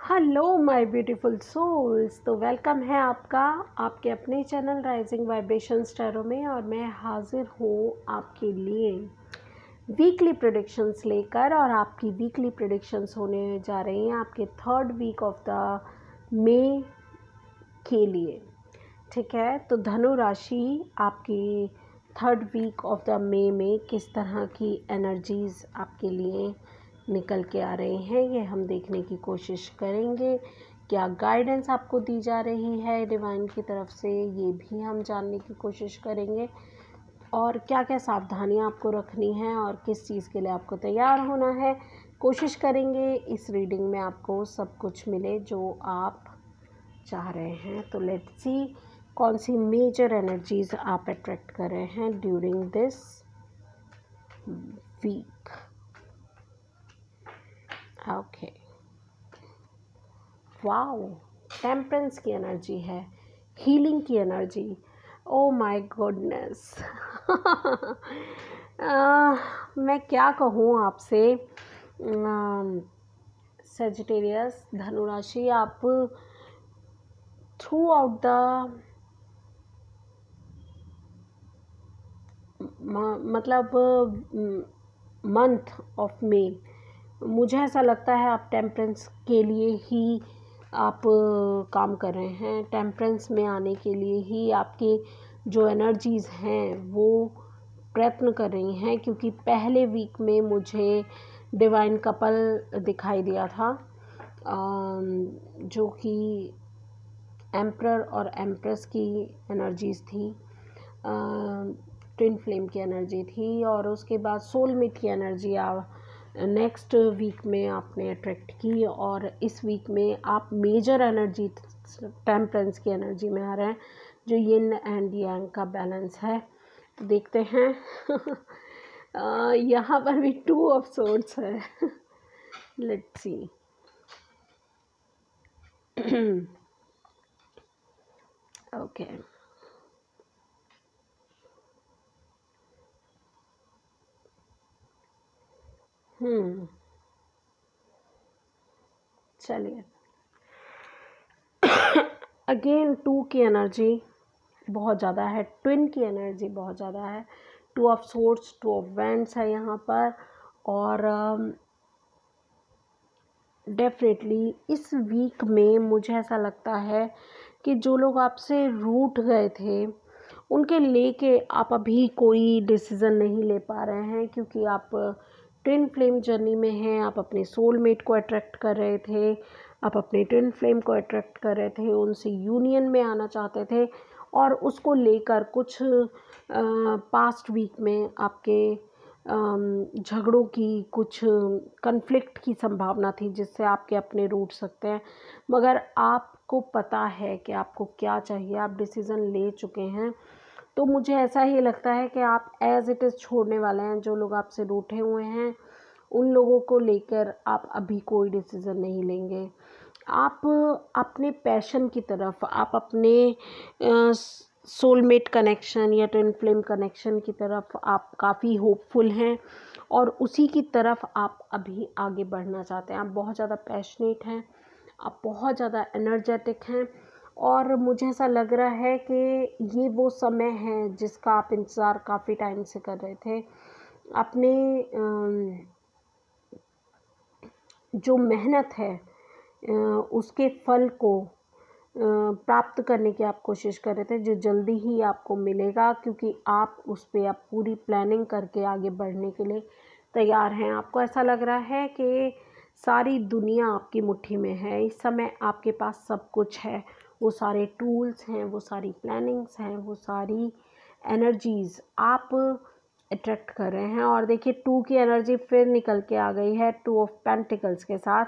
Hello my beautiful souls. तो welcome है आपका आपके अपने चैनल राइजिंग वाइब्रेशंस टैरो में, और मैं हाजिर हूँ आपके लिए वीकली प्रेडिक्शंस लेकर। और आपकी वीकली प्रेडिक्शंस होने जा रही हैं आपके third week of the May के लिए। ठीक है, तो धनु राशि आपकी third week of the May में किस तरह की एनर्जीज़ आपके लिए निकल के आ रही हैं, ये हम देखने की कोशिश करेंगे। क्या गाइडेंस आपको दी जा रही है डिवाइन की तरफ से, ये भी हम जानने की कोशिश करेंगे। और क्या क्या सावधानियां आपको रखनी है और किस चीज़ के लिए आपको तैयार होना है, कोशिश करेंगे इस रीडिंग में आपको सब कुछ मिले जो आप चाह रहे हैं। तो लेट्स सी कौन सी मेजर एनर्जीज आप अट्रैक्ट कर रहे हैं during this week. Okay, wow, temperance की एनर्जी है, हीलिंग की एनर्जी। Oh my goodness. मैं क्या कहूँ आपसे, सेजिटेरियस धनु राशि, आप थ्रू आउट द मतलब मंथ ऑफ मई, मुझे ऐसा लगता है आप टेम्परेंस के लिए ही आप काम कर रहे हैं। टेम्परेंस में आने के लिए ही आपके जो एनर्जीज़ हैं वो प्रयत्न कर रही हैं, क्योंकि पहले वीक में मुझे डिवाइन कपल दिखाई दिया था, जो कि एम्परर और एम्प्रेस की एनर्जीज़ थी, ट्विन फ्लेम की एनर्जी थी। और उसके बाद सोलमेट की एनर्जी नेक्स्ट वीक में आपने अट्रैक्ट की, और इस वीक में आप मेजर एनर्जी टेम्परेंस की एनर्जी में आ रहे हैं, जो यिन एंड यांग का बैलेंस है। तो देखते हैं। यहाँ पर भी टू ऑफ सोर्ड्स है। Let's see. ओके, चलिए। अगेन टू की एनर्जी बहुत ज़्यादा है, ट्विन की एनर्जी बहुत ज़्यादा है, two of swords, two of wands है यहाँ पर। और डेफिनेटली इस वीक में मुझे ऐसा लगता है कि जो लोग आपसे रूठ गए थे उनके लेके आप अभी कोई डिसीज़न नहीं ले पा रहे हैं, क्योंकि आप ट्विन फ्लेम जर्नी में हैं। आप अपने सोलमेट को अट्रैक्ट कर रहे थे, आप अपने ट्विन फ्लेम को अट्रैक्ट कर रहे थे, उनसे यूनियन में आना चाहते थे, और उसको लेकर कुछ पास्ट वीक में आपके झगड़ों की, कुछ कन्फ्लिक्ट की संभावना थी, जिससे आपके अपने रूठ सकते हैं। मगर आपको पता है कि आपको क्या चाहिए, आप डिसीज़न ले चुके हैं। तो मुझे ऐसा ही लगता है कि आप एज़ इट इज़ छोड़ने वाले हैं। जो लोग आपसे रूठे हुए हैं उन लोगों को लेकर आप अभी कोई डिसीज़न नहीं लेंगे। आप अपने पैशन की तरफ, आप अपने सोलमेट कनेक्शन या ट्विन फ्लेम कनेक्शन की तरफ आप काफ़ी होपफुल हैं, और उसी की तरफ आप अभी आगे बढ़ना चाहते हैं। आप बहुत ज़्यादा पैशनेट हैं, आप बहुत ज़्यादा एनर्जेटिक हैं, और मुझे ऐसा लग रहा है कि ये वो समय है जिसका आप इंतज़ार काफ़ी टाइम से कर रहे थे। अपने जो मेहनत है उसके फल को प्राप्त करने की आप कोशिश कर रहे थे, जो जल्दी ही आपको मिलेगा, क्योंकि आप उस पर आप पूरी प्लानिंग करके आगे बढ़ने के लिए तैयार हैं। आपको ऐसा लग रहा है कि सारी दुनिया आपकी मुट्ठी में है इस समय, आपके पास सब कुछ है, वो सारे टूल्स हैं, वो सारी प्लानिंग्स हैं, वो सारी एनर्जीज़ आप अट्रैक्ट कर रहे हैं। और देखिए टू की एनर्जी फिर निकल के आ गई है, टू ऑफ पेंटिकल्स के साथ।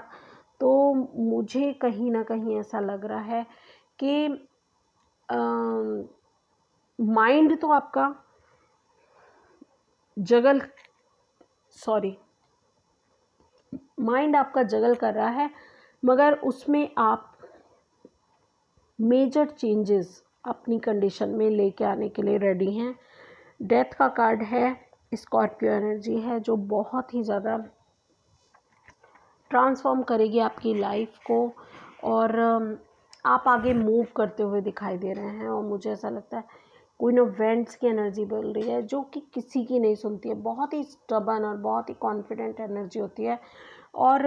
तो मुझे कहीं ना कहीं ऐसा लग रहा है कि माइंड तो आपका जगल माइंड आपका जगल कर रहा है, मगर उसमें आप मेजर चेंजेस अपनी कंडीशन में लेके आने के लिए रेडी हैं। डेथ का कार्ड है, स्कॉर्पियो एनर्जी है, जो बहुत ही ज़्यादा ट्रांसफॉर्म करेगी आपकी लाइफ को, और आप आगे मूव करते हुए दिखाई दे रहे हैं। और मुझे ऐसा लगता है क्वीन ऑफ वेंट्स की एनर्जी बोल रही है, जो कि किसी की नहीं सुनती है, बहुत ही स्टबर्न और बहुत ही कॉन्फिडेंट एनर्जी होती है। और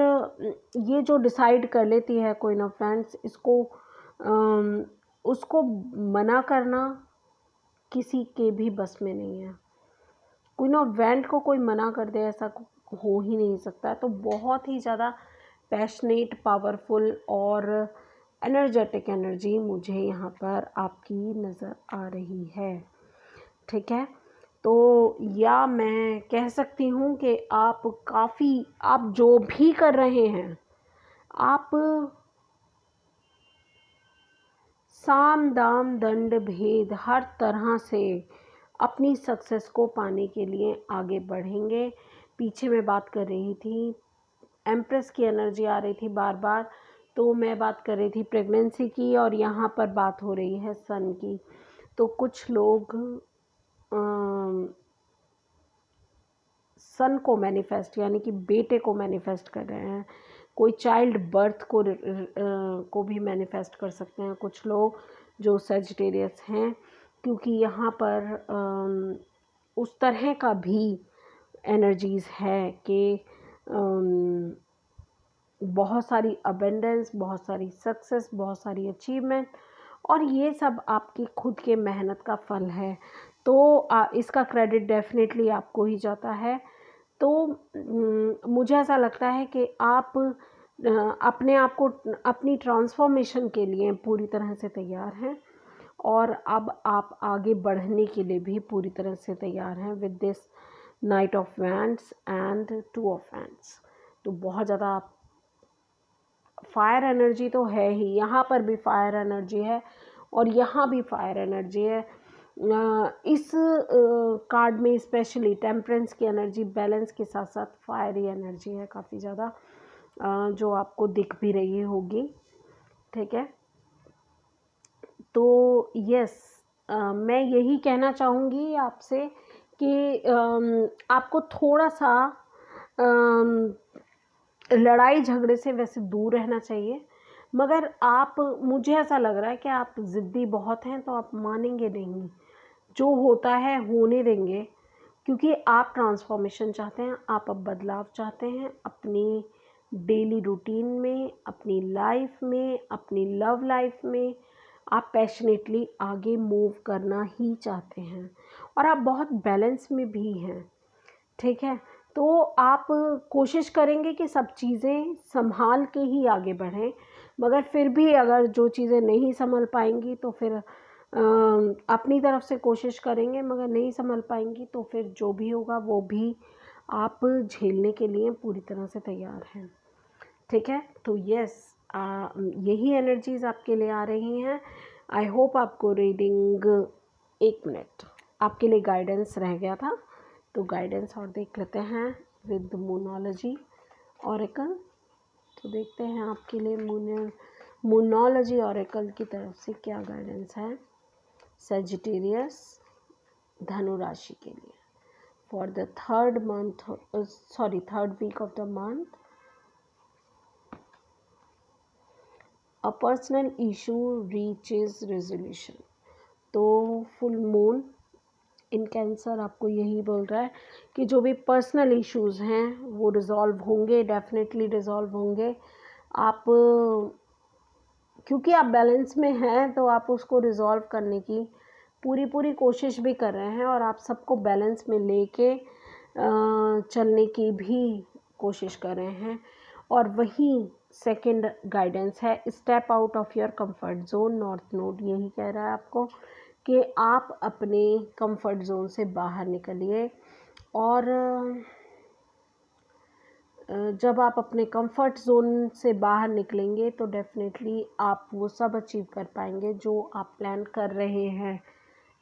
ये जो डिसाइड कर लेती है क्वीन ऑफ वेंट्स, इसको उसको मना करना किसी के भी बस में नहीं है। क्वीन ऑफ वेंट को कोई मना कर दे, ऐसा हो ही नहीं सकता। तो बहुत ही ज़्यादा पैशनेट, पावरफुल और एनर्जेटिक एनर्जी मुझे यहाँ पर आपकी नज़र आ रही है। ठीक है, तो या मैं कह सकती हूँ कि आप जो भी कर रहे हैं, आप साम दाम दंड भेद हर तरह से अपनी सक्सेस को पाने के लिए आगे बढ़ेंगे। पीछे मैं बात कर रही थी, एम्प्रेस की एनर्जी आ रही थी बार बार, तो मैं बात कर रही थी प्रेगनेंसी की, और यहाँ पर बात हो रही है सन की। तो कुछ लोग सन को मैनिफेस्ट, यानी कि बेटे को मैनिफेस्ट कर रहे हैं। कोई चाइल्ड बर्थ को भी मैनिफेस्ट कर सकते हैं कुछ लोग जो सेजिटेरियस हैं, क्योंकि यहाँ पर उस तरह का भी एनर्जीज़ है कि बहुत सारी अबेंडेंस, बहुत सारी सक्सेस, बहुत सारी अचीवमेंट, और ये सब आपकी खुद के मेहनत का फल है। तो इसका क्रेडिट डेफिनेटली आपको ही जाता है। तो मुझे ऐसा लगता है कि आप अपने आप को अपनी ट्रांसफॉर्मेशन के लिए पूरी तरह से तैयार हैं, और अब आप आगे बढ़ने के लिए भी पूरी तरह से तैयार हैं with this night of wands and two of wands. तो बहुत ज़्यादा फायर एनर्जी तो है ही, यहाँ पर भी फायर एनर्जी है और यहाँ भी फायर एनर्जी है। इस कार्ड में स्पेशली टेम्परेंस की एनर्जी बैलेंस के साथ साथ फायरी एनर्जी है काफ़ी ज़्यादा, जो आपको दिख भी रही होगी। ठीक है, तो यस, मैं यही कहना चाहूँगी आपसे कि आपको थोड़ा सा लड़ाई झगड़े से वैसे दूर रहना चाहिए, मगर मुझे ऐसा लग रहा है कि आप ज़िद्दी बहुत हैं, तो आप मानेंगे नहीं, जो होता है होने देंगे, क्योंकि आप ट्रांसफॉर्मेशन चाहते हैं, आप अब बदलाव चाहते हैं अपनी डेली रूटीन में, अपनी लाइफ में, अपनी लव लाइफ में। आप पैशनेटली आगे मूव करना ही चाहते हैं, और आप बहुत बैलेंस में भी हैं। ठीक है, तो आप कोशिश करेंगे कि सब चीज़ें संभाल के ही आगे बढ़ें, मगर फिर भी अगर जो चीज़ें नहीं संभल पाएंगी तो फिर अपनी तरफ से कोशिश करेंगे, मगर नहीं संभल पाएंगी तो फिर जो भी होगा वो भी आप झेलने के लिए पूरी तरह से तैयार हैं। ठीक है, तो यस, यही एनर्जीज़ आपके लिए आ रही हैं। आई होप आपको रीडिंग, 1 मिनट, आपके लिए गाइडेंस रह गया था, तो गाइडेंस और देख लेते हैं विद मूनोलॉजी ऑरेकल। तो देखते हैं आपके लिए मूनोलॉजी ऑरेकल की तरफ से क्या गाइडेंस है सेजिटेरियस धनु राशि के लिए for the third week of the month. A personal issue reaches resolution. तो फुल मून इन कैंसर आपको यही बोल रहा है कि जो भी पर्सनल इश्यूज़ हैं वो रिज़ॉल्व होंगे, डेफिनेटली रिज़ॉल्व होंगे। आप क्योंकि आप बैलेंस में हैं, तो आप उसको रिज़ॉल्व करने की पूरी कोशिश भी कर रहे हैं, और आप सबको बैलेंस में लेके चलने की भी कोशिश कर रहे हैं। और वही सेकंड गाइडेंस है, step out of your comfort zone. North node यही कह रहा है आपको कि आप अपने कंफर्ट जोन से बाहर निकलिए, और जब आप अपने कंफर्ट जोन से बाहर निकलेंगे तो डेफिनेटली आप वो सब अचीव कर पाएंगे जो आप प्लान कर रहे हैं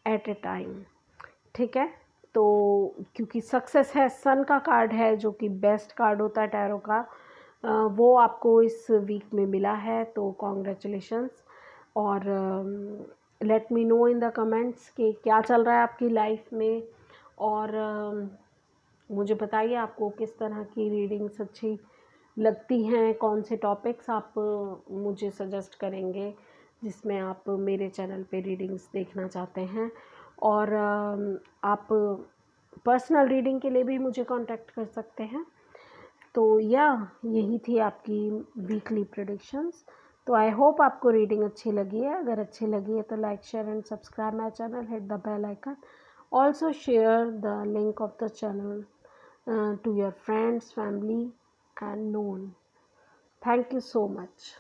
एट ए टाइम। ठीक है, तो क्योंकि सक्सेस है, सन का कार्ड है जो कि बेस्ट कार्ड होता है टैरो का, वो आपको इस वीक में मिला है, तो कॉन्ग्रेचुलेशंस। और let me know in the comments कि क्या चल रहा है आपकी लाइफ में, और मुझे बताइए आपको किस तरह की रीडिंग्स अच्छी लगती हैं, कौन से टॉपिक्स आप मुझे सजेस्ट करेंगे जिसमें आप मेरे चैनल पे रीडिंग्स देखना चाहते हैं। और आप पर्सनल रीडिंग के लिए भी मुझे कांटेक्ट कर सकते हैं। तो यही थी आपकी वीकली प्रेडिक्शंस। तो आई होप आपको रीडिंग अच्छी लगी है। अगर अच्छी लगी है तो like, share and subscribe my channel, hit the bell icon, also share the link of the channel to your friends, family and known. Thank you so much.